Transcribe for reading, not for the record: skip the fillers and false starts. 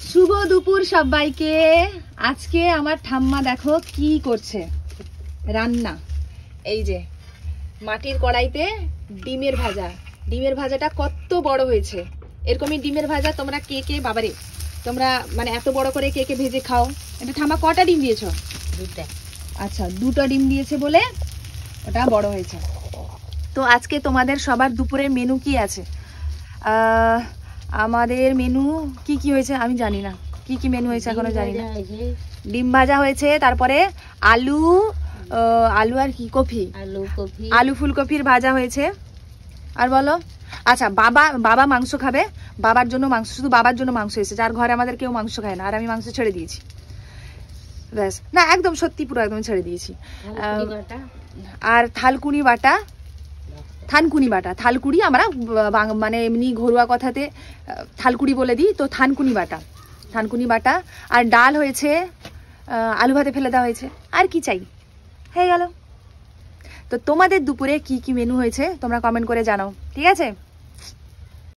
শুভ দুপুর সবাইকে। আজকে আমার ঠাম্মা দেখো কি করছে, রান্না। এই যে মাটির কড়াইতে ডিমের ভাজা। ডিমের ভাজাটা কত বড় হয়েছে। এরকমই ডিমের ভাজা তোমরা কে কে, বাবারে তোমরা মানে এত বড় করে কে কে ভেজে খাও? এটা ঠাম্মা কটা ডিম দিয়েছ? দুটা। আচ্ছা, দুটো ডিম দিয়েছে বলে ওটা বড় হয়েছে। তো আজকে তোমাদের সবার দুপুরের মেনু কি আছে? আমাদের মেনু কি কি হয়েছে আমি জানি না, কি কি মেনু হয়েছে এখনো জানি না। ডিম ভাজা হয়েছে, তারপরে আলু আলু আর কি কপি, আলু ফুলকপির ভাজা হয়েছে। আর বলো, আচ্ছা বাবা মাংস খাবে, বাবার জন্য মাংস, শুধু বাবার জন্য মাংস এসেছে। যার ঘরে আমাদের কেউ মাংস খায় না, আর আমি মাংস ছেড়ে দিয়েছি। ব্যাস, না একদম সত্যি পুরো একদম ছেড়ে দিয়েছি। আর থালকুনি বাটা, থালকুড়ি আমরা মানে এমনি ঘরোয়া কথাতে থালকুড়ি বলে দিই, তো থানকুনি বাটা। আর ডাল হয়েছে, আলু ভাতে ফেলে দেওয়া হয়েছে। আর কি চাই, হয়ে গেল। তো তোমাদের দুপুরে কি কি মেনু হয়েছে তোমরা কমেন্ট করে জানাও, ঠিক আছে?